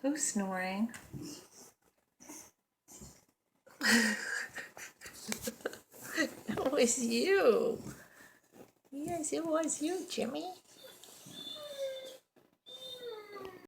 Who's snoring? It was you. Yes, it was you, Jimmy.